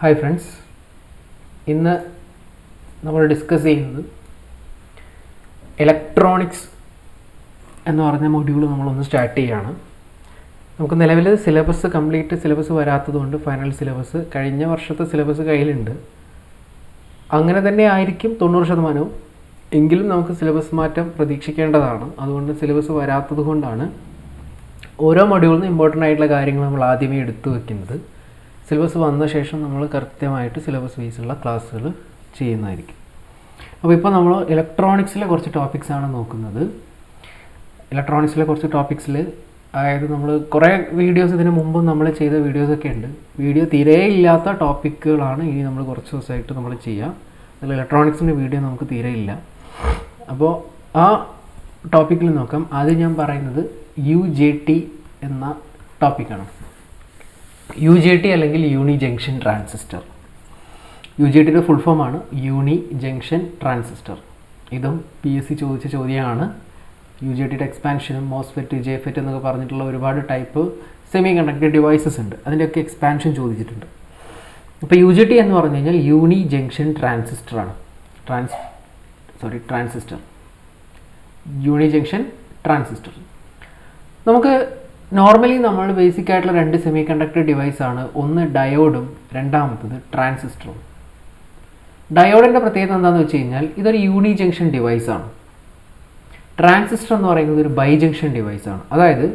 Hi friends, ഇന്ന് നമ്മൾ discuss ചെയ്യുന്നത് ഇലക്ട്രോണിക്സ് എന്ന് പറഞ്ഞ മൊഡ്യൂൾ നമ്മളൊന്ന് സ്റ്റാർട്ട് ചെയ്യുകയാണ്. നമുക്ക് നിലവിൽ കംപ്ലീറ്റ് സിലബസ് വരാത്തതുകൊണ്ട് ഫൈനൽ സിലബസ് കഴിഞ്ഞ വർഷത്തെ സിലബസ് കയ്യിലുണ്ട്. അങ്ങനെ തന്നെ ആയിരിക്കും 90%. എങ്കിലും നമുക്ക് സിലബസ് മാറ്റം പ്രതീക്ഷിക്കേണ്ടതാണ്. അതുകൊണ്ട് സിലബസ് വരാത്തത് കൊണ്ടാണ് ഓരോ മൊഡ്യൂളിനും ഇമ്പോർട്ടൻ്റ് ആയിട്ടുള്ള കാര്യങ്ങൾ നമ്മൾ ആദ്യമേ എടുത്തു വയ്ക്കുന്നത്. സിലബസ് വന്ന ശേഷം നമ്മൾ കൃത്യമായിട്ട് സിലബസ് ബേസുള്ള ക്ലാസ്സുകൾ ചെയ്യുന്നതായിരിക്കും. അപ്പോൾ ഇപ്പോൾ നമ്മൾ ഇലക്ട്രോണിക്സിലെ കുറച്ച് ടോപ്പിക്സാണ് നോക്കുന്നത്. ഇലക്ട്രോണിക്സിലെ കുറച്ച് ടോപ്പിക്സിൽ അതായത് നമ്മൾ കുറേ വീഡിയോസ് ഇതിന് മുമ്പും നമ്മൾ ചെയ്ത വീഡിയോസൊക്കെ ഉണ്ട്. വീഡിയോ തീരെ ഇല്ലാത്ത ടോപ്പിക്കുകളാണ് ഇനി നമ്മൾ കുറച്ച് ദിവസമായിട്ട് നമ്മൾ ചെയ്യുക. അതിൽ ഇലക്ട്രോണിക്സിൻ്റെ വീഡിയോ നമുക്ക് തീരെ ഇല്ല. അപ്പോൾ ആ ടോപ്പിക്കിൽ നോക്കാം. ആദ്യം ഞാൻ പറയുന്നത് UJT എന്ന ടോപ്പിക്കാണ്. UJT അല്ലെങ്കിൽ യൂണി ജംഗ്ഷൻ ട്രാൻസിസ്റ്റർ. UJTയുടെ ഫുൾ ഫോമാണ് യൂണി ജംഗ്ഷൻ ട്രാൻസിസ്റ്റർ. ഇതും PSC ചോദിച്ച ചോദ്യമാണ്. UJTയുടെ എക്സ്പാൻഷനും മോസ്ഫെറ്റ്, ജെഫെറ്റ് എന്നൊക്കെ പറഞ്ഞിട്ടുള്ള ഒരുപാട് ടൈപ്പ് സെമി കണ്ടക്ടർ ഡിവൈസസ് ഉണ്ട്. അതിൻ്റെയൊക്കെ എക്സ്പാൻഷൻ ചോദിച്ചിട്ടുണ്ട്. അപ്പോൾ UJT എന്ന് പറഞ്ഞു കഴിഞ്ഞാൽ യൂണി ജംഗ്ഷൻ ട്രാൻസിസ്റ്ററാണ്. ട്രാൻസിസ്റ്റർ യൂണി ജംഗ്ഷൻ ട്രാൻസിസ്റ്റർ. നമുക്ക് നോർമലി നമ്മൾ ബേസിക് ആയിട്ടുള്ള രണ്ട് സെമി കണ്ടക്ടർ ഡിവൈസാണ്. ഒന്ന് ഡയോഡും രണ്ടാമത്തത് ട്രാൻസിസ്റ്ററും. ഡയോഡിൻ്റെ പ്രത്യേകത എന്താണെന്ന് വെച്ച് കഴിഞ്ഞാൽ ഇതൊരു യൂണി ജംഗ്ഷൻ ഡിവൈസാണ്. ട്രാൻസിസ്റ്റർ എന്ന് പറയുന്നത് ഒരു ബൈ ജംഗ്ഷൻ ഡിവൈസാണ്. അതായത്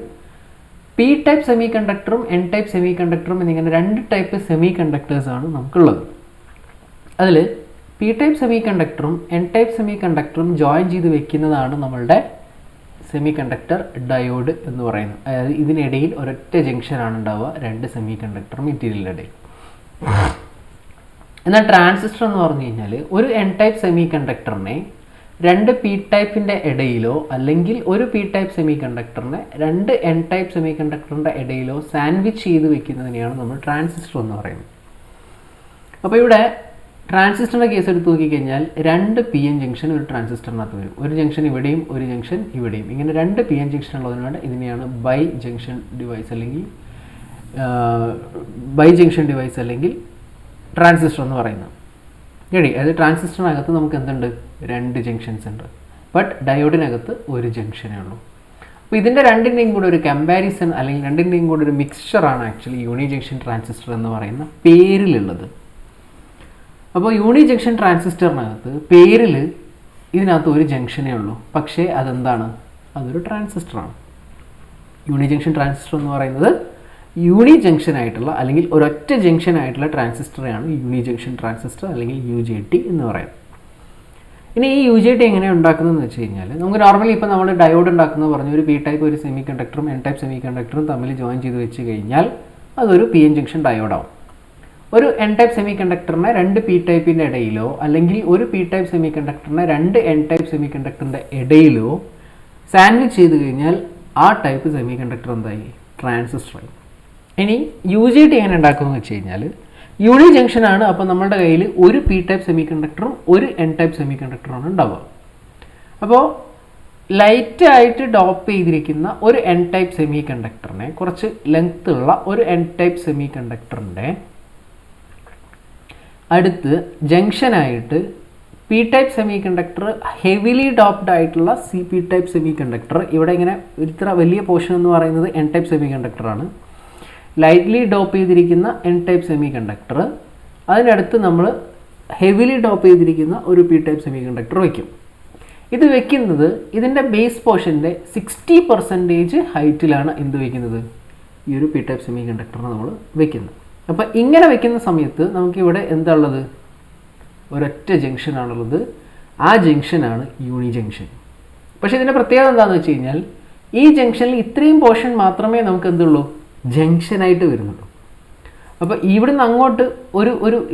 P ടൈപ്പ് സെമി കണ്ടക്ടറും N ടൈപ്പ് സെമി കണ്ടക്ടറും എന്നിങ്ങനെ രണ്ട് ടൈപ്പ് സെമി കണ്ടക്ടേഴ്സാണ് നമുക്കുള്ളത്. അതിൽ P ടൈപ്പ് സെമി കണ്ടക്ടറും N ടൈപ്പ് സെമി കണ്ടക്ടറും ജോയിൻ ചെയ്ത് വെക്കുന്നതാണ് നമ്മളുടെ സെമി കണ്ടക്ടർ ഡയോഡ് എന്ന് പറയുന്നത്. അതായത് ഇതിനിടയിൽ ഒരൊറ്റ ജംഗ്ഷനാണ് ഉണ്ടാവുക രണ്ട് സെമി കണ്ടക്ടർ മെറ്റീരിയലിൻ്റെ ഇടയിൽ. എന്നാൽ ട്രാൻസിസ്റ്റർ എന്ന് പറഞ്ഞു കഴിഞ്ഞാൽ ഒരു N ടൈപ്പ് സെമി കണ്ടക്ടറിനെ രണ്ട് P ടൈപ്പിൻ്റെ ഇടയിലോ അല്ലെങ്കിൽ ഒരു P ടൈപ്പ് സെമി കണ്ടക്ടറിനെ രണ്ട് N ടൈപ്പ് സെമി കണ്ടക്ടറിൻ്റെ ഇടയിലോ സാൻഡ്വിച്ച് ചെയ്ത് വെക്കുന്നതിനെയാണ് നമ്മൾ ട്രാൻസിസ്റ്റർ എന്ന് പറയുന്നത്. അപ്പോൾ ഇവിടെ ട്രാൻസിസ്റ്ററിൻ്റെ കേസ് എടുത്ത് നോക്കിക്കഴിഞ്ഞാൽ രണ്ട് PN ജംഗ്ഷൻ ഒരു ട്രാൻസിസ്റ്ററിനകത്ത് വരും. ഒരു ജംഗ്ഷൻ ഇവിടെയും ഒരു ജംഗ്ഷൻ ഇവിടെയും. ഇങ്ങനെ രണ്ട് PN ജംഗ്ഷൻ ഉള്ളതിനാണ് ഇതിനെയാണ് ബൈ ജംഗ്ഷൻ ഡിവൈസ് അല്ലെങ്കിൽ ട്രാൻസിസ്റ്റർ എന്ന് പറയുന്നത്. റെഡി? അതായത് ട്രാൻസിസ്റ്ററിനകത്ത് നമുക്ക് എന്തുണ്ട്? രണ്ട് ജംഗ്ഷൻസ് ഉണ്ട്. ബട്ട് ഡയോഡിനകത്ത് ഒരു ജംഗ്ഷനേ ഉള്ളൂ. അപ്പോൾ ഇതിൻ്റെ രണ്ടിൻ്റെയും കൂടെ ഒരു കമ്പാരിസൺ അല്ലെങ്കിൽ രണ്ടിൻ്റെയും കൂടെ ഒരു മിക്സ്ചറാണ് ആക്ച്വലി യൂണി ജംഗ്ഷൻ ട്രാൻസിസ്റ്റർ എന്ന് പറയുന്ന പേരിലുള്ളത്. അപ്പോൾ യൂണി ജംഗ്ഷൻ ട്രാൻസിസ്റ്ററിനകത്ത് പേരിൽ ഇതിനകത്ത് ഒരു ജംഗ്ഷനേ ഉള്ളൂ. പക്ഷേ അതെന്താണ്? അതൊരു ട്രാൻസിസ്റ്ററാണ്. യൂണി ജംഗ്ഷൻ ട്രാൻസിസ്റ്റർ എന്ന് പറയുന്നത് യൂണി ജംഗ്ഷൻ ആയിട്ടുള്ള അല്ലെങ്കിൽ ഒരൊറ്റ ജംഗ്ഷൻ ആയിട്ടുള്ള ട്രാൻസിസ്റ്ററെയാണ് യൂണി ജംഗ്ഷൻ ട്രാൻസിസ്റ്റർ അല്ലെങ്കിൽ UJT എന്ന് പറയുന്നത്. ഇനി ഈ UJT എങ്ങനെയാണ് ഉണ്ടാക്കുന്നതെന്ന് വെച്ച് കഴിഞ്ഞാൽ നമുക്ക് നോർമലി ഇപ്പോൾ നമ്മൾ ഡയോഡ് ഉണ്ടാക്കുന്നത് പറഞ്ഞു ഒരു P ടൈപ്പ് ഒരു സെമി കണ്ടക്ടറും N ടൈപ്പ് സെമി കണ്ടക്ടറും തമ്മിൽ ജോയിൻ ചെയ്ത് വെച്ച് കഴിഞ്ഞാൽ അതൊരു PN ജംഗ്ഷൻ ഡയോഡാവും. ഒരു N ടൈപ്പ് സെമി കണ്ടക്ടറിനെ രണ്ട് P ടൈപ്പിൻ്റെ ഇടയിലോ അല്ലെങ്കിൽ ഒരു P ടൈപ്പ് സെമി കണ്ടക്ടറിനെ രണ്ട് N ടൈപ്പ് സെമി കണ്ടക്ടറിൻ്റെ ഇടയിലോ സാൻഡ്വിച്ച് ചെയ്ത് കഴിഞ്ഞാൽ ആ ടൈപ്പ് സെമി കണ്ടക്ടർ എന്തായി? ട്രാൻസിസ്റ്ററായി. ഇനി UJT എങ്ങനെ ഉണ്ടാക്കുമെന്ന് വെച്ച് കഴിഞ്ഞാൽ യൂണി ജംഗ്ഷനാണ്. അപ്പോൾ നമ്മുടെ കയ്യിൽ ഒരു P ടൈപ്പ് സെമി കണ്ടക്ടറും ഒരു N ടൈപ്പ് സെമി കണ്ടക്ടറുമാണ് ഉണ്ടാവുക. അപ്പോൾ ലൈറ്റായിട്ട് ഡോപ്പ് ചെയ്തിരിക്കുന്ന ഒരു N ടൈപ്പ് സെമി കണ്ടക്ടറിനെ കുറച്ച് ലെങ്ത് ഉള്ള ഒരു N ടൈപ്പ് സെമി കണ്ടക്ടറിൻ്റെ അടുത്ത് ജംഗ്ഷനായിട്ട് P type semiconductor heavily doped ആയിട്ടുള്ള P ടൈപ്പ് സെമി കണ്ടക്ടർ. ഇവിടെ ഇങ്ങനെ ഇത്ര വലിയ പോർഷൻ എന്ന് പറയുന്നത് N ടൈപ്പ് സെമി കണ്ടക്ടറാണ്. ലൈറ്റ്ലി ഡോപ്പ് ചെയ്തിരിക്കുന്ന N ടൈപ്പ് സെമി കണ്ടക്ടർ, അതിനടുത്ത് നമ്മൾ ഹെവിലി ഡോപ്പ് ചെയ്തിരിക്കുന്ന ഒരു P ടൈപ്പ് സെമി കണ്ടക്ടർ വയ്ക്കും. ഇത് വെക്കുന്നത് ഇതിൻ്റെ ബേസ് പോർഷൻ്റെ 60% ഹൈറ്റിലാണ് എന്ത് വയ്ക്കുന്നത്? ഈ ഒരു P ടൈപ്പ് സെമി കണ്ടക്ടറിനെ നമ്മൾ വയ്ക്കുന്നത്. അപ്പോൾ ഇങ്ങനെ വെക്കുന്ന സമയത്ത് നമുക്കിവിടെ എന്താ ഉള്ളത്? ഒരൊറ്റ ജംഗ്ഷനാണുള്ളത്. ആ ജംഗ്ഷനാണ് യൂണി ജംഗ്ഷൻ. പക്ഷേ ഇതിൻ്റെ പ്രത്യേകത എന്താണെന്ന് വെച്ച് കഴിഞ്ഞാൽ ഈ ജംഗ്ഷനിൽ ഇത്രയും പോർഷൻ മാത്രമേ നമുക്ക് എന്തുള്ളൂ? ജംഗ്ഷനായിട്ട് വരുന്നുള്ളൂ. അപ്പോൾ ഇവിടുന്ന് അങ്ങോട്ട്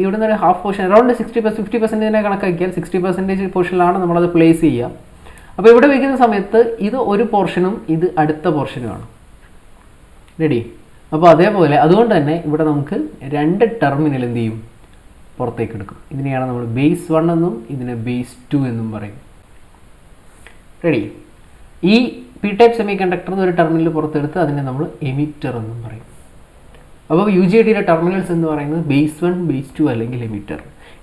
ഇവിടുന്ന് ഒരു ഹാഫ് പോർഷൻ അറൗണ്ട് 50% കണക്കാക്കിയാൽ 60% പോർഷനിലാണ് നമ്മളത് പ്ലേസ് ചെയ്യുക. അപ്പോൾ ഇവിടെ വയ്ക്കുന്ന സമയത്ത് ഇത് ഒരു പോർഷനും ഇത് അടുത്ത പോർഷനുമാണ്. റെഡി? അപ്പോൾ അതേപോലെ അതുകൊണ്ട് തന്നെ ഇവിടെ നമുക്ക് രണ്ട് ടെർമിനൽ എന്ത് ചെയ്യും? പുറത്തേക്ക് എടുക്കും. ഇതിനെയാണ് നമ്മൾ ബേസ് 1 എന്നും ഇതിനെ ബേസ് 2 എന്നും പറയും. റെഡി? ഈ P ടൈപ്പ് സെമി കണ്ടക്ടർ ഒരു ടെർമിനൽ പുറത്തെടുത്ത് അതിനെ നമ്മൾ എമിറ്റർ എന്നും പറയും. അപ്പോൾ യു ജി ടിയുടെ ടെർമിനൽസ് എന്ന് പറയുന്നത് ബേസ് 1, ബേസ് 2 അല്ലെങ്കിൽ എമിറ്റർ.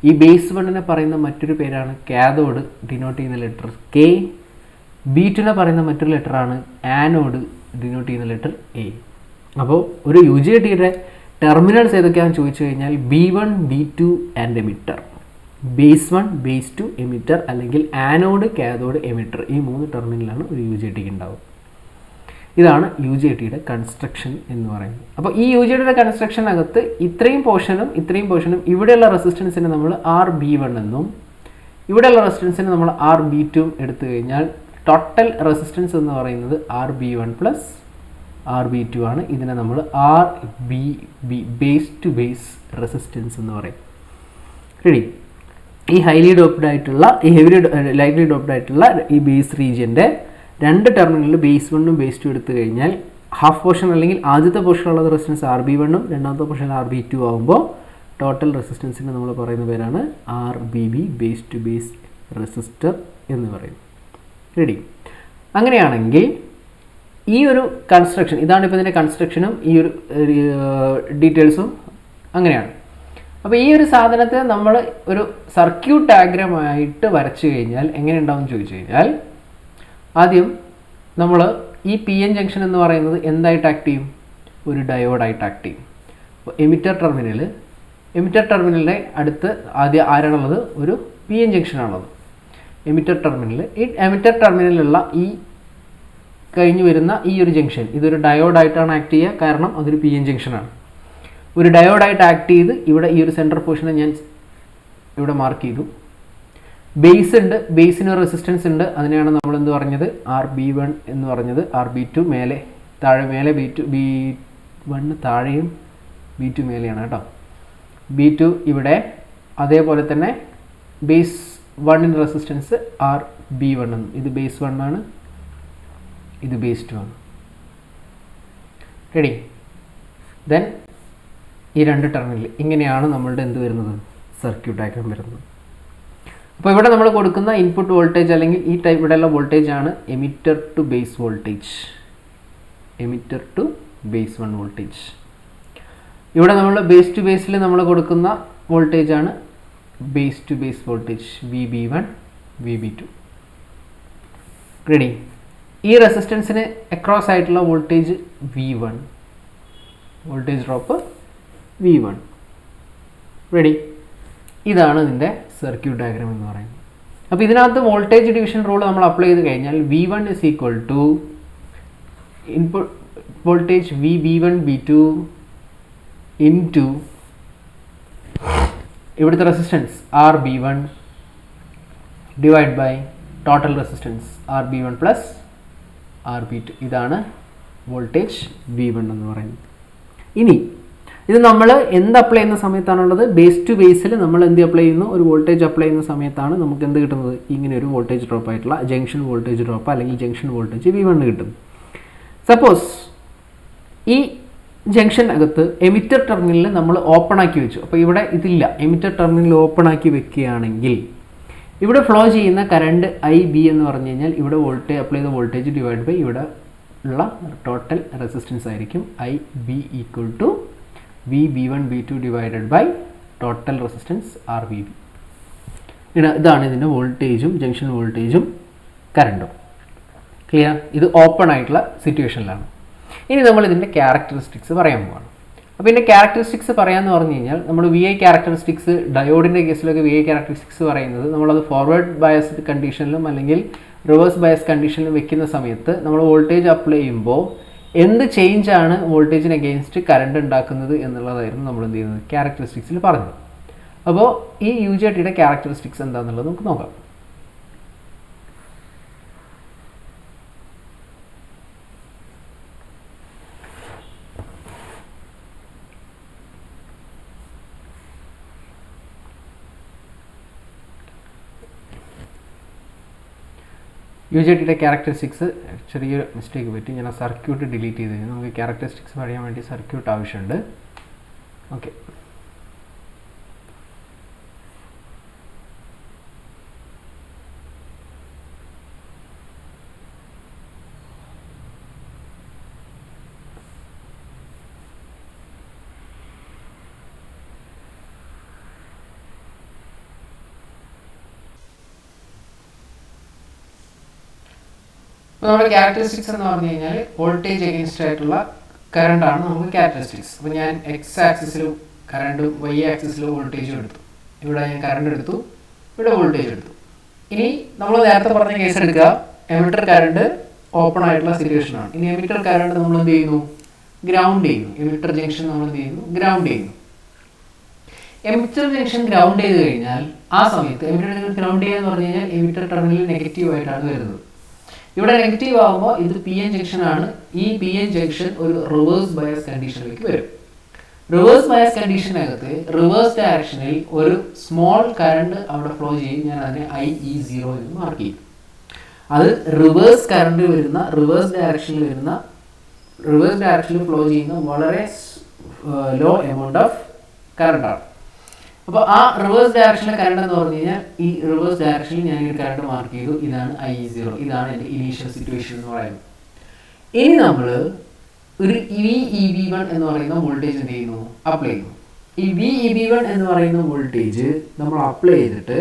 ഈ ബേസ് 1നെ പറയുന്ന മറ്റൊരു പേരാണ് കാഥോഡ്, ഡിനോട്ട് ചെയ്യുന്ന ലെറ്റർ കെ. B2നെ പറയുന്ന മറ്റൊരു ലെറ്ററാണ് ആനോഡ്, ഡിനോട്ട് ചെയ്യുന്ന ലെറ്റർ എ. അപ്പോൾ ഒരു യു ജി ടിയുടെ ടെർമിനൽസ് ഏതൊക്കെയാണെന്ന് ചോദിച്ചു കഴിഞ്ഞാൽ B1, B2 and emitter. Base 1, base 2, emitter അല്ലെങ്കിൽ ആനോഡ്, കാഥോഡ്, എമിറ്റർ. ഈ 3 ടെർമിനലാണ് ഒരു യു ജി ടിക്ക് ഉണ്ടാവും. ഇതാണ് യു ജി ടിയുടെ കൺസ്ട്രക്ഷൻ എന്ന് പറയുന്നത്. അപ്പോൾ ഈ യു ജി ടിയുടെ കൺസ്ട്രക്ഷനകത്ത് ഇത്രയും പോർഷനും ഇവിടെയുള്ള റെസിസ്റ്റൻസിനെ നമ്മൾ RB1 എന്നും ഇവിടെയുള്ള റെസിസ്റ്റൻസിനെ നമ്മൾ RB2 എടുത്തു കഴിഞ്ഞാൽ ടോട്ടൽ റെസിസ്റ്റൻസ് എന്ന് പറയുന്നത് RB1 പ്ലസ് RB2 ആണ്. ഇതിനെ നമ്മൾ RBB, base to base resistance എന്ന് പറയും. റെഡി? ഈ ഹൈലി ഡോപ്ഡ് ആയിട്ടുള്ള ലൈറ്റ്ലി ഡോപ്ഡ് ആയിട്ടുള്ള ഈ ബേസ് റീജിയൻ്റെ 2 ടെർമിനലിൽ ബേസ് 1ഉം ബേസ് 2 എടുത്തു കഴിഞ്ഞാൽ ഹാഫ് പോർഷൻ അല്ലെങ്കിൽ ആദ്യത്തെ പോർഷനുള്ളത് റെസിസ്റ്റൻസ് RB1ഉം രണ്ടാമത്തെ പോർഷൻ RB2 ആകുമ്പോൾ ടോട്ടൽ റെസിസ്റ്റൻസിന് നമ്മൾ പറയുന്ന പേരാണ് RBB, base to base resistor എന്ന് പറയും. റെഡി? അങ്ങനെയാണെങ്കിൽ ഈ ഒരു കൺസ്ട്രക്ഷൻ, ഇതാണ് ഇപ്പോൾ ഇതിൻ്റെ കൺസ്ട്രക്ഷനും ഈ ഒരു ഡീറ്റെയിൽസും അങ്ങനെയാണ്. അപ്പോൾ ഈ ഒരു സാധനത്തെ നമ്മൾ ഒരു സർക്യൂട്ട് ഡയഗ്രമായിട്ട് വരച്ചു കഴിഞ്ഞാൽ എങ്ങനെ ഉണ്ടാവും എന്ന് ചോദിച്ചു കഴിഞ്ഞാൽ ആദ്യം നമ്മൾ ഈ PN ജംഗ്ഷൻ എന്ന് പറയുന്നത് എന്തായിട്ട് ആക്ട് ചെയ്യും? ഒരു ഡയോഡായിട്ട് ആക്ട് ചെയ്യും. അപ്പോൾ എമിറ്റർ ടെർമിനലിൻ്റെ അടുത്ത് ആദ്യം ആരാണുള്ളത്? ഒരു PN ജംഗ്ഷനാണുള്ളത്. എമിറ്റർ ടെർമിനലിലുള്ള ഈ കഴിഞ്ഞ് വരുന്ന ഈ ഒരു ജംഗ്ഷൻ ഇതൊരു ഡയോഡായിട്ടാണ് ആക്ട് ചെയ്യുക, കാരണം അതൊരു PN ജംഗ്ഷനാണ്. ഒരു ഡയോഡായിട്ട് ആക്ട് ചെയ്ത് ഇവിടെ ഈ ഒരു സെൻട്രൽ പോർഷനെ ഞാൻ ഇവിടെ മാർക്ക് ചെയ്തു. ബേസ് ഉണ്ട്, ബേസിന് റെസിസ്റ്റൻസ് ഉണ്ട്, അതിനെയാണ് നമ്മൾ എന്ത് പറഞ്ഞത്? RB1 എന്ന് പറഞ്ഞത്. RB2 മേലെ B1 താഴെയും B2 മേലെയാണ് കേട്ടോ. B2 ഇവിടെ, അതേപോലെ തന്നെ ബേസ് 1ൻ്റെ റെസിസ്റ്റൻസ് RB1 എന്നും. ഇത് ബേസ് 1 ആണ്, ഇത് ബേസ് 2 ആണ്. റെഡി? ദെൻ ഈ 2 ടെർമിനൽ ഇങ്ങനെയാണ് നമ്മളുടെ എന്ത് വരുന്നത്? സർക്യൂട്ട് ഡയഗ്രം വരുന്നത്. അപ്പോൾ ഇവിടെ നമ്മൾ കൊടുക്കുന്ന ഇൻപുട്ട് വോൾട്ടേജ് അല്ലെങ്കിൽ ഈ ടൈപ്പ് ഇവിടെയുള്ള വോൾട്ടേജ് ആണ് emitter to base voltage, emitter to base 1 voltage. ഇവിടെ നമ്മൾ ബേസ് ടു ബേസിൽ നമ്മൾ കൊടുക്കുന്ന വോൾട്ടേജ് ആണ് base to base voltage VB1, VB2. Ready? ഈ റെസിസ്റ്റൻസിന് അക്രോസ് ആയിട്ടുള്ള voltage V1, voltage drop V1. Ready? ഇതാണ് ഇതിൻ്റെ സർക്യൂട്ട് ഡയഗ്രാം എന്ന് പറയുന്നത്. അപ്പോൾ ഇതിനകത്ത് വോൾട്ടേജ് ഡിവിഷൻ റൂൾ നമ്മൾ അപ്ലൈ ചെയ്ത് കഴിഞ്ഞാൽ V1 is equal to input voltage VB1, B2 into ഇവിടുത്തെ resistance RB1 divide by total resistance RB1 plus RB2. ഇതാണ് വോൾട്ടേജ് V1 എന്ന് പറയുന്നത്. ഇനി ഇത് നമ്മൾ എന്ത് അപ്ലൈ ചെയ്യുന്ന സമയത്താണുള്ളത്? ബേസ് ടു ബേസിൽ നമ്മൾ എന്ത് അപ്ലൈ ചെയ്യുന്നു? ഒരു വോൾട്ടേജ് അപ്ലൈ ചെയ്യുന്ന സമയത്താണ് നമുക്ക് എന്ത് കിട്ടുന്നത്? ഇങ്ങനെ ഒരു വോൾട്ടേജ് ഡ്രോപ്പ് ആയിട്ടുള്ള ജംഗ്ഷൻ വോൾട്ടേജ് ഡ്രോപ്പ് അല്ലെങ്കിൽ ജംഗ്ഷൻ വോൾട്ടേജ് V1 കിട്ടും. സപ്പോസ് ഈ ജംഗ്ഷനകത്ത് എമിറ്റർ ടെർമിനൽ നമ്മൾ ഓപ്പൺ ആക്കി വെച്ചു. അപ്പോൾ ഇവിടെ ഇതില്ല, എമിറ്റർ ടെർമിനൽ ഓപ്പൺ ആക്കി വെക്കുകയാണെങ്കിൽ ഇവിടെ ഫ്ലോ ചെയ്യുന്ന കറണ്ട് IB എന്ന് പറഞ്ഞു കഴിഞ്ഞാൽ ഇവിടെ വോൾട്ടേജ് അപ്ലൈ ചെയ്ത വോൾട്ടേജ് ഡിവൈഡ് ബൈ ഇവിടെ ഉള്ള ടോട്ടൽ റെസിസ്റ്റൻസ് ആയിരിക്കും IB equal to VB1, B2 divided by total resistance RBB. ഇതാണ് ഇതിൻ്റെ വോൾട്ടേജും ജംഗ്ഷൻ വോൾട്ടേജും കറണ്ടും. ക്ലിയർ? ഇത് ഓപ്പൺ ആയിട്ടുള്ള സിറ്റുവേഷനിലാണ്. ഇനി നമ്മൾ ഇതിൻ്റെ ക്യാരക്ടറിസ്റ്റിക്സ് പറയാൻ പോവാണ്. അപ്പോൾ ഇതിൻ്റെ ക്യാരക്ടറിസ്റ്റിക്സ് പറയാമെന്ന് പറഞ്ഞു കഴിഞ്ഞാൽ നമ്മൾ VI ക്യാരക്ടറിസ്റ്റിക്സ്, ഡയോഡിൻ്റെ കേസിലൊക്കെ VI ക്യാരക്ടറിസ്റ്റിക്സ് പറയുന്നത് നമ്മളത് ഫോർവേഡ് ബയസ്ഡ് കണ്ടീഷനിലും അല്ലെങ്കിൽ റിവേഴ്സ് ബയസ് കണ്ടീഷനിലും വെക്കുന്ന സമയത്ത് നമ്മൾ വോൾട്ടേജ് അപ്ലൈ ചെയ്യുമ്പോൾ എന്ത് ചേഞ്ചാണ് വോൾട്ടേജിന് അഗെയിൻസ്റ്റ് കറണ്ട് ഉണ്ടാക്കുന്നത് എന്നുള്ളതായിരുന്നു നമ്മൾ എന്ത് ചെയ്യുന്നത്? ക്യാരക്ടറിസ്റ്റിക്സിൽ പറഞ്ഞത്. അപ്പോൾ ഈ UJTയുടെ ക്യാരക്ടറിസ്റ്റിക്സ് എന്താണെന്നുള്ളത് നമുക്ക് നോക്കാം. UJTയുടെ ക്യാരക്ടറിസ്റ്റിക്സ് ചെറിയൊരു മിസ്റ്റേക്ക് പറ്റി, ഞാൻ ആ സർക്യൂട്ട് ഡിലീറ്റ് ചെയ്ത് കഴിഞ്ഞാൽ നമുക്ക് ക്യാരക്ടറിസ്റ്റിക്സ് പറയാൻ വേണ്ടി സർക്യൂട്ട് ആവശ്യമുണ്ട്. ഓക്കെ, നമ്മുടെ ക്യാരക്ടറിസ്റ്റിക്സ് എന്ന് പറഞ്ഞു കഴിഞ്ഞാൽ വോൾട്ടേജ് അഗെയിൻസ്റ്റ് ആയിട്ടുള്ള കറണ്ടാണ് നമുക്ക് ക്യാരക്ടറിസ്റ്റിക്സ്. അപ്പോൾ ഞാൻ എക്സ് ആക്സിസിലും കറണ്ടും വൈ ആക്സിസിലും വോൾട്ടേജും എടുത്തു. ഇവിടെ ഞാൻ കറണ്ട് എടുത്തു, ഇവിടെ വോൾട്ടേജ് എടുത്തു. ഇനി നമ്മൾ നേരത്തെ പറഞ്ഞ കേസ് എടുക്കുക, എമിറ്റർ കറണ്ട് ഓപ്പൺ ആയിട്ടുള്ള സിറ്റുവേഷൻ ആണ്. ഇനി എമിറ്റർ കറണ്ട് നമ്മൾ എന്ത് ചെയ്യുന്നു? ഗ്രൗണ്ട് ചെയ്യുന്നു. എമിറ്റർ ജംഗ്ഷൻ നമ്മൾ എന്ത് ചെയ്യുന്നു? ഗ്രൗണ്ട് ചെയ്യുന്നു. എമിറ്റർ ജംഗ്ഷൻ ഗ്രൗണ്ട് ചെയ്ത് കഴിഞ്ഞാൽ ആ സമയത്ത് എമിറ്റർ ഗ്രൗണ്ട് ചെയ്യുക എന്ന് പറഞ്ഞു കഴിഞ്ഞാൽ എമിറ്റർ ടെർമിനൽ നെഗറ്റീവ് ആയിട്ടാണ് വരുന്നത്. ഇവിടെ നെഗറ്റീവ് ആകുമ്പോൾ ഇത് പി എൻ ജംഗ്ഷൻ ആണ്. ഈ പി എൻ ജംഗ്ഷൻ ഒരു റിവേഴ്സ് ബയസ് കണ്ടീഷനിലേക്ക് വരും. റിവേഴ്സ് ബയസ് കണ്ടീഷനകത്ത് റിവേഴ്സ് ഡയറക്ഷനിൽ ഒരു സ്മോൾ കറണ്ട് അവിടെ ഫ്ലോ ചെയ്യും. ഞാൻ അതിനെ IE0 എന്ന് മാർക്ക് ചെയ്യും. അത് റിവേഴ്സ് കറണ്ട് വരുന്ന റിവേഴ്സ് ഡയറക്ഷനിൽ ഫ്ലോ ചെയ്യുന്ന വളരെ ലോ എമൗണ്ട് ഓഫ് കറണ്ടാണ്. അപ്പോൾ ആ റിവേഴ്സ് ഡയറക്ഷനിലെ കറണ്ട് എന്ന് പറഞ്ഞു കഴിഞ്ഞാൽ ഈ റിവേഴ്സ് ഡയറക്ഷനിൽ ഞാൻ ഈ കറണ്ട് മാർക്ക് ചെയ്തു. ഇതാണ് IE0. ഇതാണ് എൻ്റെ ഇനീഷ്യൽ സിറ്റുവേഷൻ എന്ന് പറയുന്നത്. ഇനി നമ്മൾ ഒരു VEB1 എന്ന് പറയുന്ന വോൾട്ടേജ് എന്ത് ചെയ്യുന്നു? അപ്ലൈ ചെയ്യുന്നു. ഈ VEB1 എന്ന് പറയുന്ന വോൾട്ടേജ് നമ്മൾ അപ്ലൈ ചെയ്തിട്ട്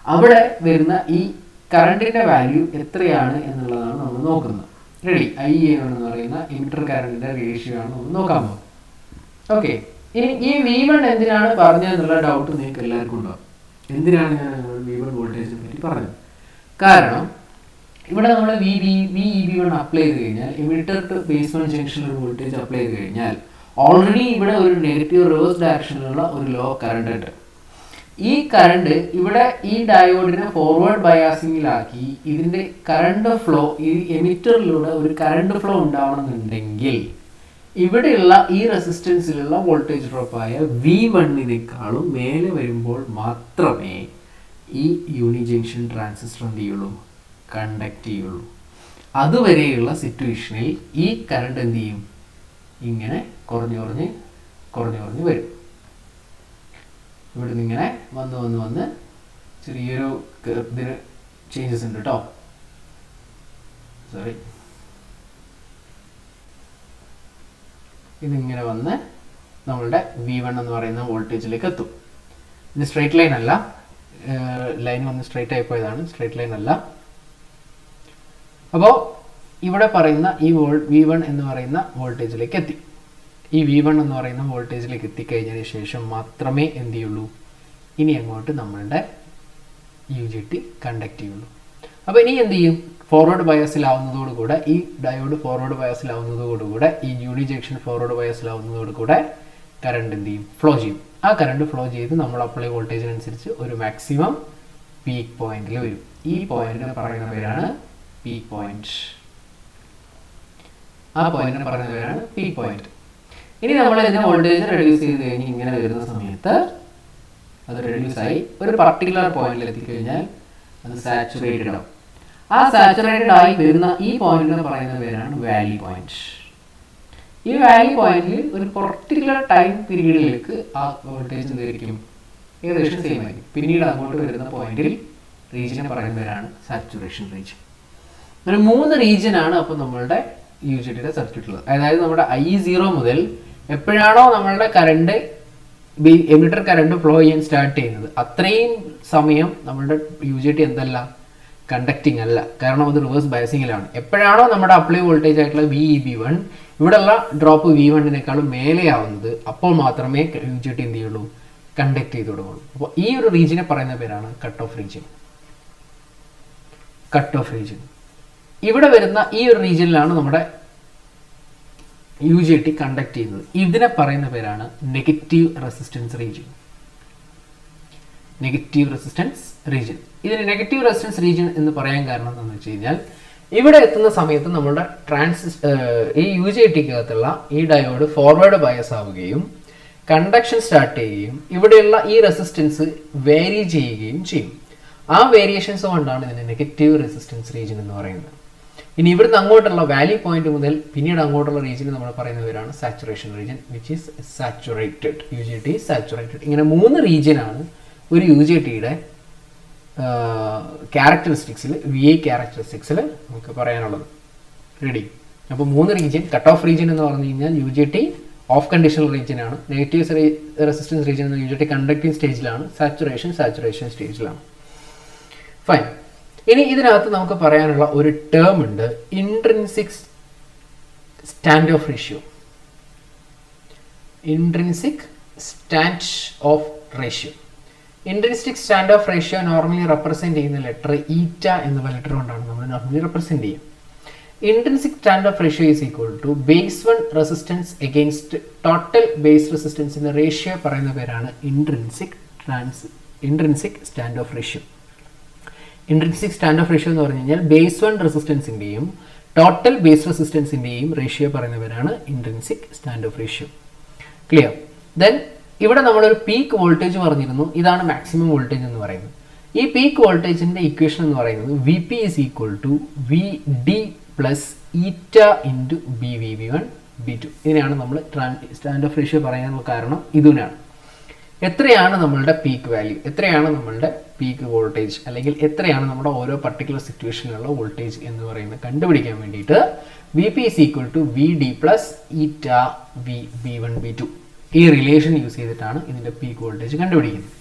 അവിടെ വരുന്ന ഈ കറണ്ടിൻ്റെ വാല്യൂ എത്രയാണ് എന്നുള്ളതാണ് നമ്മൾ നോക്കുന്നത്. റെഡി? IA1 എന്ന് പറയുന്ന എമിറ്റർ കറണ്ടിൻ്റെ റേഷ്യോ ആണ് നമ്മൾ നോക്കാൻ പോകുന്നത്. ഓക്കെ, ഇനി ഈ V1 എന്തിനാണ് പറഞ്ഞതെന്നുള്ള ഡൗട്ട് നിങ്ങൾക്ക് എല്ലാവർക്കും ഉണ്ടാവും. എന്തിനാണ് ഞാൻ V1 വോൾട്ടേജിനെ പറ്റി പറഞ്ഞത്? കാരണം ഇവിടെ നമ്മൾ VEB1 അപ്ലൈ ചെയ്ത് കഴിഞ്ഞാൽ എമിറ്റർ ടു ബേസ്മെന്റ് ജംഗ്ഷനിൽ ഒരു വോൾട്ടേജ് അപ്ലൈ ചെയ്ത് കഴിഞ്ഞാൽ ഓൾറെഡി ഇവിടെ ഒരു നെഗറ്റീവ് റിവേഴ്സ് ഡയറക്ഷനിലുള്ള ഒരു ലോ കറണ്ട് ഉണ്ട്. ഈ കറണ്ട് ഇവിടെ ഈ ഡയോഡിനെ ഫോർവേഡ് ബയാസിങ്ങിലാക്കി ഇതിൻ്റെ കറണ്ട് ഫ്ലോ ഈ എമിറ്ററിലൂടെ ഒരു കറണ്ട് ഫ്ലോ ഉണ്ടാവണമെന്നുണ്ടെങ്കിൽ ഇവിടെയുള്ള ഈ റെസിസ്റ്റൻസിലുള്ള വോൾട്ടേജ് ഡ്രോപ്പായ V1-നേക്കാളും മേലെ വരുമ്പോൾ മാത്രമേ ഈ യൂണി ജംഗ്ഷൻ ട്രാൻസിസ്റ്റർ എന്ത് ചെയ്യുള്ളൂ? കണ്ടക്ട് ചെയ്യുള്ളൂ. അതുവരെയുള്ള സിറ്റുവേഷനിൽ ഈ കറണ്ട് എന്ത് ചെയ്യും? ഇങ്ങനെ കുറഞ്ഞു വരും. ഇവിടെ നിന്ന് ഇങ്ങനെ വന്ന് ചെറിയൊരു ഇതിന് ചേഞ്ചസ് ഉണ്ട് കേട്ടോ. സോറി, ഇതിങ്ങനെ വന്ന് നമ്മളുടെ V1 എന്ന് പറയുന്ന വോൾട്ടേജിലേക്ക് എത്തും. ഇത് സ്ട്രൈറ്റ് ലൈൻ അല്ല, ലൈൻ വന്ന് സ്ട്രൈറ്റ് ആയി പോയതാണ്, സ്ട്രൈറ്റ് ലൈൻ അല്ല. അപ്പോൾ ഇവിടെ പറയുന്ന ഈ V1 എന്ന് പറയുന്ന വോൾട്ടേജിലേക്ക് എത്തി. ഈ V1 എന്ന് പറയുന്ന വോൾട്ടേജിലേക്ക് എത്തിക്കഴിഞ്ഞതിന് ശേഷം മാത്രമേ എന്ത് ചെയ്യുള്ളൂ? ഇനി അങ്ങോട്ട് നമ്മളുടെ UJT കണ്ടക്ട് ചെയ്യുള്ളൂ. അപ്പോൾ ഇനി എന്ത് ചെയ്യും? ഫോർവേഡ് ബയസിലാവുന്നതോടുകൂടെ ഈ ഡയോഡ് ഫോർവേഡ് ബയസിലാവുന്നതോടുകൂടെ ഈ യൂണി ജംഗ്ഷൻ ഫോർവേഡ് ബയസിലാവുന്നതോടുകൂടെ കറണ്ട് എന്ത് ചെയ്യും? ഫ്ലോ ചെയ്യും. ആ കറണ്ട് ഫ്ലോ ചെയ്ത് നമ്മൾ അപ്ലൈ വോൾട്ടേജിനനുസരിച്ച് ഒരു മാക്സിമം പീക്ക് പോയിന്റിൽ വരും. ഈ പോയിന്റിന് പറയുന്ന പേരാണ് പീക്ക് പോയിന്റ്. ആ പോയിന്റിന് പറയുന്ന പേരാണ് പീക്ക് പോയിന്റ്. ഇനി നമ്മൾ ഇതിനെ വോൾട്ടേജ് റെഡ്യൂസ് ചെയ്ത് കഴിഞ്ഞ് ഇങ്ങനെ വരുന്ന സമയത്ത് അത് റെഡ്യൂസായി ഒരു പർട്ടിക്കുലർ പോയിന്റിൽ എത്തിക്കഴിഞ്ഞാൽ അത് സാച്ചുറേറ്റഡ് ആവും. ആ സാച്ചുറേറ്റഡ് ആയി വരുന്ന ഈ പോയിന്റിന് പറയുന്ന പേരാണ് വാലി പോയിന്റ്. ഈ വാലി പോയിന്റിൽ ഒരു പർട്ടിക്കുലർ ടൈം പീരീഡിലേക്ക് ആ വോൾട്ടേജ് എന്തായിരിക്കും? ഏകദേശം സെയിം ആയിരിക്കും. പിന്നീട് അങ്ങോട്ട് വരുന്ന പോയിന്റിൽ റീജിയനെ പറയുന്ന പേരാണ് സാച്ചുറേഷൻ റീജിയൻ. അങ്ങനെ 3 റീജിയനാണ് അപ്പോൾ നമ്മളുടെ UJTയുടെ സർക്യൂട്ടിലുള്ളത്. അതായത് നമ്മുടെ IE0 മുതൽ എപ്പോഴാണോ നമ്മളുടെ കറണ്ട് എമിറ്റർ കറണ്ട് ഫ്ലോ ചെയ്യാൻ സ്റ്റാർട്ട് ചെയ്യുന്നത് അത്രയും സമയം നമ്മളുടെ UJT എന്തല്ല? കണ്ടക്റ്റിംഗ് അല്ല. കാരണം അത് റിവേഴ്സ് ബയസിങ്ങിലാണ്. എപ്പോഴാണോ നമ്മുടെ അപ്ലൈ വോൾട്ടേജ് ആയിട്ടുള്ള VEB1 ഇവിടെയുള്ള ഡ്രോപ്പ് V1-നേക്കാളും മേലെയാവുന്നത് അപ്പോൾ മാത്രമേ UJT എന്ത് ചെയ്യുള്ളൂ? കണ്ടക്ട് ചെയ്ത് തുടങ്ങുള്ളൂ. അപ്പോൾ ഈ ഒരു റീജിയനെ പറയുന്ന പേരാണ് cut off region. Cut off region ഇവിടെ വരുന്ന ഈ ഒരു റീജിയനിലാണ് നമ്മുടെ UJT കണ്ടക്ട് ചെയ്യുന്നത്. ഇതിനെ പറയുന്ന പേരാണ് negative resistance region. Negative resistance region. ഇതിന് നെഗറ്റീവ് റെസിസ്റ്റൻസ് റീജിയൻ എന്ന് പറയാൻ കാരണം എന്താണെന്ന് വെച്ച് കഴിഞ്ഞാൽ ഇവിടെ എത്തുന്ന സമയത്ത് നമ്മുടെ ഈ UJTക്കകത്തുള്ള ഈ ഡയോഡ് ഫോർവേഡ് ബയസ് ആവുകയും കണ്ടക്ഷൻ സ്റ്റാർട്ട് ചെയ്യുകയും ഇവിടെയുള്ള ഈ റെസിസ്റ്റൻസ് വേരി ചെയ്യുകയും ചെയ്യും. ആ വേരിയേഷൻസ് കൊണ്ടാണ് ഇതിന് നെഗറ്റീവ് റെസിസ്റ്റൻസ് റീജിയൻ എന്ന് പറയുന്നത്. ഇനി ഇവിടുന്ന് അങ്ങോട്ടുള്ള വാലി പോയിന്റ് മുതൽ പിന്നീട് അങ്ങോട്ടുള്ള റീജിയൻ നമ്മൾ പറയുന്ന പേരാണ് saturation region, which is saturated. UJT saturated. ഇങ്ങനെ 3 റീജിയനാണ് ഒരു UJTയുടെ ക്യാരക്ടറിസ്റ്റിക്സിൽ VI ക്യാരക്ടറിസ്റ്റിക്സിൽ നമുക്ക് പറയാനുള്ളത്. റെഡി? അപ്പോൾ 3 റീജിയൻ. കട്ട് ഓഫ് റീജിയൻ എന്ന് പറഞ്ഞു കഴിഞ്ഞാൽ UJT ഓഫ് കണ്ടീഷണൽ റീജിയനാണ്. നെഗറ്റീവ് റെസിസ്റ്റൻസ് റീജിയൻ എന്ന UJT കണ്ടക്റ്റിംഗ് സ്റ്റേജിലാണ്. സാച്ചുറേഷൻ സ്റ്റേജിലാണ്. ഫൈൻ. ഇനി ഇതിനകത്ത് നമുക്ക് പറയാനുള്ള ഒരു ടേം ഉണ്ട്, intrinsic stand off ratio. Intrinsic stand off ratio. Intrinsic stand off ratio normally represent ചെയ്യുന്ന ലെറ്റർ ഈറ്റ എന്നുള്ള ലെറ്റർ കൊണ്ടാണ് നമ്മൾ നോർമലി റെപ്രസെന്റ് ചെയ്യുക. Intrinsic stand of ratio is equal to base 1 resistance against total base resistance in the ratio പറയുന്ന പേരാണ് intrinsic stand of ratio. Intrinsic stand of ratio എന്ന് പറഞ്ഞു കഴിഞ്ഞാൽ ബേസ് 1 റെസിസ്റ്റൻസിൻ്റെയും ടോട്ടൽ ബേസ് റെസിസ്റ്റൻസിൻ്റെയും റേഷ്യോ പറയുന്ന പേരാണ് intrinsic stand off ratio. Clear? Then ഇവിടെ നമ്മളൊരു peak voltage പറഞ്ഞിരുന്നു, ഇതാണ് മാക്സിമം വോൾട്ടേജ് എന്ന് പറയുന്നത്. ഈ പീക്ക് വോൾട്ടേജിൻ്റെ ഇക്വേഷൻ എന്ന് പറയുന്നത് V P is equal to V D plus eta into B V B one B two. ഇതിനെയാണ് നമ്മൾ സ്റ്റാൻഡ് ഓഫ് റേഷ്യോ പറയാനുള്ള കാരണം ഇതിനാണ്. എത്രയാണ് നമ്മളുടെ പീക്ക് വാല്യൂ, എത്രയാണ് നമ്മളുടെ പീക്ക് വോൾട്ടേജ്, അല്ലെങ്കിൽ എത്രയാണ് നമ്മുടെ ഓരോ പർട്ടിക്കുലർ സിറ്റുവേഷനിലുള്ള വോൾട്ടേജ് എന്ന് പറയുന്നത് കണ്ടുപിടിക്കാൻ വേണ്ടിയിട്ട് V P is equal to V D plus eta V B one B two, ഈ റിലേഷൻ യൂസ് ചെയ്തിട്ടാണ് ഇതിൻ്റെ പീക്ക് വോൾട്ടേജ് കണ്ടുപിടിക്കുന്നത്.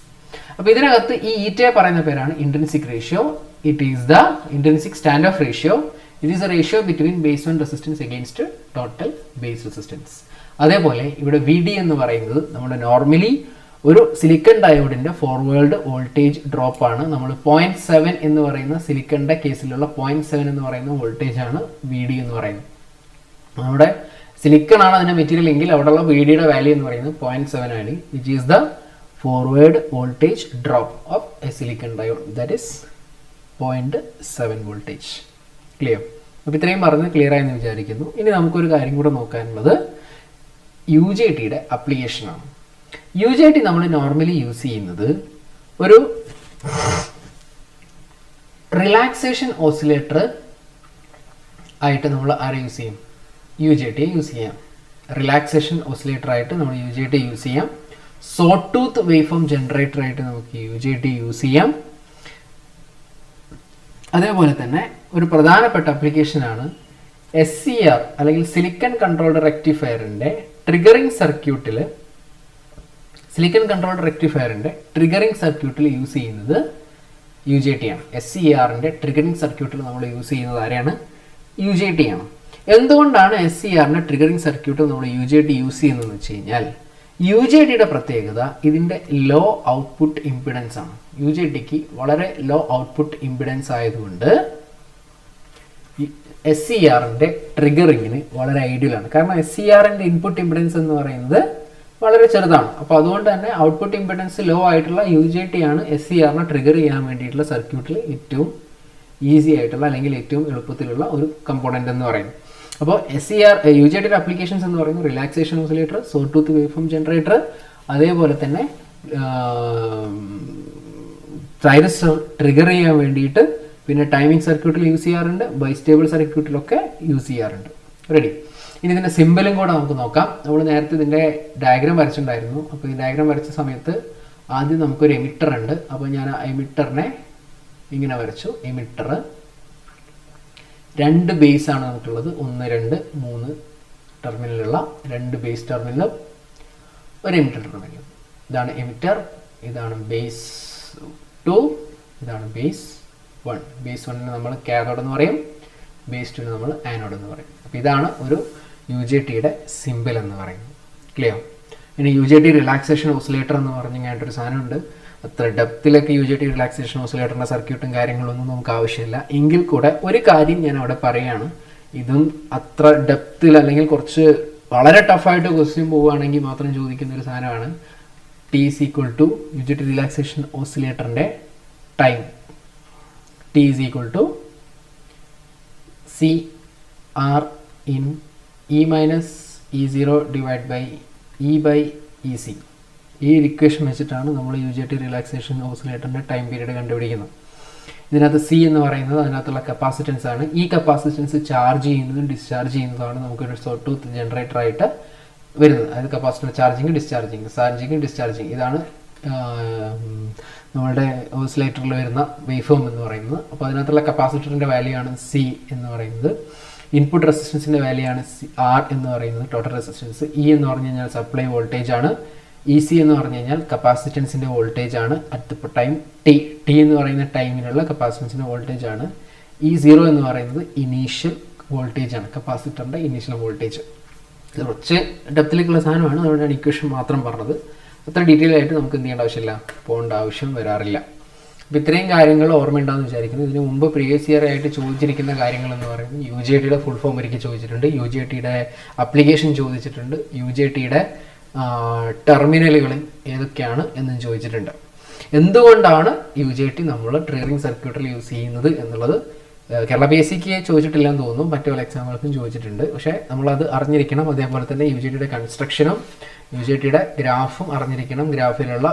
അപ്പോൾ ഇതിനകത്ത് ഈ ഈറ്റ പറയുന്ന പേരാണ് intrinsic ratio. It is the intrinsic stand off ratio. It is A ratio between base 1 resistance against total base resistance. അതേപോലെ ഇവിടെ വി ഡി എന്ന് പറയുന്നത് നമ്മുടെ നോർമലി ഒരു സിലിക്കൺ ഡയോഡിൻ്റെ ഫോർവേഡ് വോൾട്ടേജ് ഡ്രോപ്പ് ആണ്. നമ്മൾ 0.7 എന്ന് പറയുന്ന സിലിക്കണിൻ്റെ കേസിലുള്ള 0.7 എന്ന് പറയുന്ന വോൾട്ടേജ് ആണ് വി ഡി എന്ന് പറയുന്നത്. നമ്മുടെ സിലിക്കൺ ആണ് അതിൻ്റെ മെറ്റീരിയൽ എങ്കിൽ അവിടെയുള്ള വി ഡിയുടെ വാല്യൂ എന്ന് പറയുന്നത് 0.7 ആണ്, which is the forward voltage drop of a silicon diode, that is 0.7 voltage. Clear? അപ്പോൾ ഇത്രയും പറഞ്ഞ് ക്ലിയർ ആയെന്ന് വിചാരിക്കുന്നു. ഇനി നമുക്കൊരു കാര്യം കൂടെ നോക്കാനുള്ളത് യു ജെ ടിയുടെ അപ്ലിക്കേഷനാണ്. യു ജെ ടി നമ്മൾ നോർമലി യൂസ് ചെയ്യുന്നത് ഒരു റിലാക്സേഷൻ ഓസിലേറ്റർ ആയിട്ട് നമ്മൾ ആരെ യൂസ് ചെയ്യും? യു ജെ ടി യൂസ് ചെയ്യാം. റിലാക്സേഷൻ ഓസിലേറ്റർ ആയിട്ട് നമ്മൾ യു ജെ ടി യൂസ് ചെയ്യാം. So tooth wave form generator ആയിട്ട് നമുക്ക് യു ജെ ടി യൂസ് ചെയ്യാം. അതേപോലെ തന്നെ ഒരു പ്രധാനപ്പെട്ട ആപ്ലിക്കേഷനാണ് SCR അല്ലെങ്കിൽ സിലിക്കൺ കൺട്രോൾഡ് റെക്ടിഫയറിൻ്റെ ട്രിഗറിംഗ് സർക്യൂട്ടിൽ യൂസ് ചെയ്യുന്നത് യു ജെ ടി ആണ്. SCRൻ്റെ ട്രിഗറിംഗ് സർക്യൂട്ടിൽ നമ്മൾ യൂസ് ചെയ്യുന്നത് ആരെയാണ്? യു ജെ ടി ആണ്. എന്തുകൊണ്ടാണ് SCRൻ്റെ ട്രിഗറിംഗ് സർക്യൂട്ടിൽ നമ്മൾ യു ജെ ടി യൂസ് ചെയ്യുന്നതെന്ന് വെച്ച് കഴിഞ്ഞാൽ യു ജെ ടിയുടെ പ്രത്യേകത ഇതിൻ്റെ ലോ ഔട്ട്പുട്ട് ഇമ്പിഡൻസ് ആണ്. യു ജെ ടിക്ക് വളരെ ലോ ഔട്ട്പുട്ട് ഇമ്പിഡൻസ് ആയതുകൊണ്ട് SCRൻ്റെ ട്രിഗറിങ്ങിന് വളരെ ഐഡിയലാണ്. കാരണം SCRൻ്റെ ഇൻപുട്ട് ഇമ്പിഡൻസ് എന്ന് പറയുന്നത് വളരെ ചെറുതാണ്. അപ്പോൾ അതുകൊണ്ട് തന്നെ ഔട്ട്പുട്ട് ഇമ്പിഡൻസ് ലോ ആയിട്ടുള്ള യു ജെ ടി ആണ് SCRനെ ട്രിഗർ ചെയ്യാൻ വേണ്ടിയിട്ടുള്ള സർക്യൂട്ടിൽ ഏറ്റവും ഈസി ആയിട്ടുള്ള അല്ലെങ്കിൽ ഏറ്റവും എളുപ്പത്തിലുള്ള ഒരു കമ്പോണൻ്റ് എന്ന് പറയുന്നത്. അപ്പോൾ യു ജെ ടിയുടെ അപ്ലിക്കേഷൻസ് എന്ന് പറയുന്നത് relaxation oscillator, so tooth wave form generator, അതേപോലെ തന്നെ സൈറസ് ട്രിഗർ ചെയ്യാൻ വേണ്ടിയിട്ട് പിന്നെ ടൈമിംഗ് സർക്യൂട്ടിൽ യൂസ് ചെയ്യാറുണ്ട്, ബൈസ്റ്റേബിൾ സർക്യൂട്ടിലൊക്കെ യൂസ് ചെയ്യാറുണ്ട്. റെഡി? ഇനി ഇതിൻ്റെ സിമ്പിളും കൂടെ നമുക്ക് നോക്കാം. നമ്മൾ നേരത്തെ ഇതിൻ്റെ ഡയഗ്രാം വരച്ചിട്ടുണ്ടായിരുന്നു. അപ്പോൾ ഈ ഡയഗ്രാം വരച്ച സമയത്ത് ആദ്യം നമുക്കൊരു എമിറ്റർ ഉണ്ട്. അപ്പോൾ ഞാൻ ആ എമിറ്ററിനെ ഇങ്ങനെ വരച്ചു. എമിറ്റർ 2 ബേസ് ആണ് നമുക്കുള്ളത്. 1, 2, 3 ടെർമിനലുള്ള 2 ബേസ് ടെർമിനലും ഒരു എമിറ്റർ ടെർമിനലും. ഇതാണ് എമിറ്റർ, ഇതാണ് ബേസ് 2, ഇതാണ് ബേസ് 1. ബേസ് 1ന് നമ്മൾ കാഥോഡ് എന്ന് പറയും, ബേസ് 2ന് നമ്മൾ ആനോഡ് എന്ന് പറയും. അപ്പോൾ ഇതാണ് ഒരു യു ജെ ടിയുടെ സിമ്പിൾ എന്ന് പറയുന്നത്. ക്ലിയർ? ഇനി U J T relaxation oscillator എന്ന് പറഞ്ഞ് കഴിഞ്ഞിട്ടൊരു സാധനമുണ്ട്. അത്ര ഡെപ്തിലൊക്കെ യു ജെ ടി റിലാക്സേഷൻ ഓസിലേറ്ററിൻ്റെ സർക്യൂട്ടും കാര്യങ്ങളൊന്നും നമുക്ക് ആവശ്യമില്ല. എങ്കിൽ കൂടെ ഒരു കാര്യം ഞാൻ അവിടെ പറയുകയാണ്, ഇതും അത്ര ഡെപ്തിൽ അല്ലെങ്കിൽ കുറച്ച് വളരെ ടഫായിട്ട് ക്വസ്റ്റ്യൻ പോവുകയാണെങ്കിൽ മാത്രം ചോദിക്കുന്ന ഒരു സാധനമാണ്. T is equal to U J T relaxation ഓസിലേറ്ററിൻ്റെ time. T is equal to CR in E minus E0 divide by E by EC. ഈ ഇക്വേഷൻ വെച്ചിട്ടാണ് നമ്മൾ യു ജെ ടി റിലാക്സേഷൻ ഓസിലേറ്ററിൻ്റെ ടൈം പീരീഡ് കണ്ടുപിടിക്കുന്നത്. ഇതിനകത്ത് C എന്ന് പറയുന്നത് അതിനകത്തുള്ള കപ്പാസിറ്റൻസ് ആണ്. ഈ കപ്പാസിറ്റൻസ് ചാർജ് ചെയ്യുന്നതും ഡിസ്ചാർജ് ചെയ്യുന്നതാണ് നമുക്കൊരു സോ ടൂത്ത് ജനറേറ്റർ ആയിട്ട് വരുന്നത്. അതായത് കപ്പാസിറ്റർ ചാർജിങ് ഡിസ്ചാർജിങ് ഇതാണ് നമ്മളുടെ ഓസിലേറ്ററിൽ വരുന്ന വേവ് ഫോം എന്ന് പറയുന്നത്. അപ്പോൾ അതിനകത്തുള്ള കപ്പാസിറ്ററിൻ്റെ വാല്യൂ ആണ് C എന്ന് പറയുന്നത്. ഇൻപുട്ട് റെസിസ്റ്റൻസിൻ്റെ വാല്യൂ ആണ് R എന്ന് പറയുന്നത്, ടോട്ടൽ റെസിസ്റ്റൻസ്. E എന്ന് പറഞ്ഞു കഴിഞ്ഞാൽ സപ്ലൈ വോൾട്ടേജ് ആണ്. ഇ സി എന്ന് പറഞ്ഞു കഴിഞ്ഞാൽ കപ്പാസിറ്റൻസിൻ്റെ വോൾട്ടേജ് ആണ് അറ്റ് ടൈം ടി. ടി എന്ന് പറയുന്ന ടൈമിലുള്ള കപ്പാസിറ്റൻസിൻ്റെ വോൾട്ടേജ് ആണ്. E0 എന്ന് പറയുന്നത് ഇനീഷ്യൽ വോൾട്ടേജ് ആണ്, കപ്പാസിറ്ററിൻ്റെ ഇനീഷ്യൽ വോൾട്ടേജ്. ഇത് കുറച്ച് ഡെപ്തിലേക്കുള്ള സാധനമാണ്, അതുകൊണ്ടാണ് ഇക്വേഷൻ മാത്രം പറഞ്ഞത്. അത്ര ഡീറ്റെയിൽ ആയിട്ട് നമുക്ക് എന്ത് ചെയ്യേണ്ട ആവശ്യമില്ല, പോകേണ്ട ആവശ്യം വരാറില്ല. അപ്പോൾ ഇത്രയും കാര്യങ്ങൾ ഓർമ്മയുണ്ടാകുമെന്ന് വിചാരിക്കുന്നു. ഇതിന് മുമ്പ് പ്രീവിയസ് ഇയർ ആയിട്ട് ചോദിച്ചിരിക്കുന്ന കാര്യങ്ങൾ എന്ന് പറയുന്നത് UJTയുടെ ഫുൾ ഫോം ഒരിക്കൽ ചോദിച്ചിട്ടുണ്ട്, UJTയുടെ അപ്ലിക്കേഷൻ ചോദിച്ചിട്ടുണ്ട്, UJTയുടെ ടെർമിനലുകൾ ഏതൊക്കെയാണ് എന്നും ചോദിച്ചിട്ടുണ്ട്. എന്തുകൊണ്ടാണ് UJT നമ്മൾ ട്രിഗറിംഗ് സർക്യൂട്ടിൽ യൂസ് ചെയ്യുന്നത് എന്നുള്ളത് കേരള PSCക്ക് ചോദിച്ചിട്ടില്ല എന്ന് തോന്നുന്നു, മറ്റു പല എക്സാമുകൾക്കും ചോദിച്ചിട്ടുണ്ട്. പക്ഷേ നമ്മളത് അറിഞ്ഞിരിക്കണം. അതേപോലെ തന്നെ UJTയുടെ കൺസ്ട്രക്ഷനും UJTയുടെ ഗ്രാഫും അറിഞ്ഞിരിക്കണം. ഗ്രാഫിലുള്ള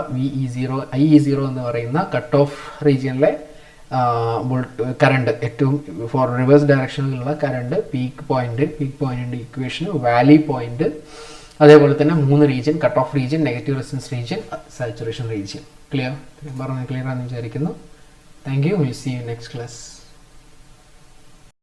IE0 എന്ന് പറയുന്ന കട്ട് ഓഫ് റീജിയനിലെ കറണ്ട്, ഏറ്റവും ഫോർ റിവേഴ്സ് ഡയറക്ഷനിലുള്ള കറണ്ട്, പീക്ക് പോയിന്റിൻ്റെ ഇക്വേഷൻ, വാലി പോയിന്റ്, അതേപോലെ തന്നെ 3 region, cut off region, negative resistance region, saturation region. Clear ആണെന്ന് വിചാരിക്കുന്നു. Thank you. Will see you next class.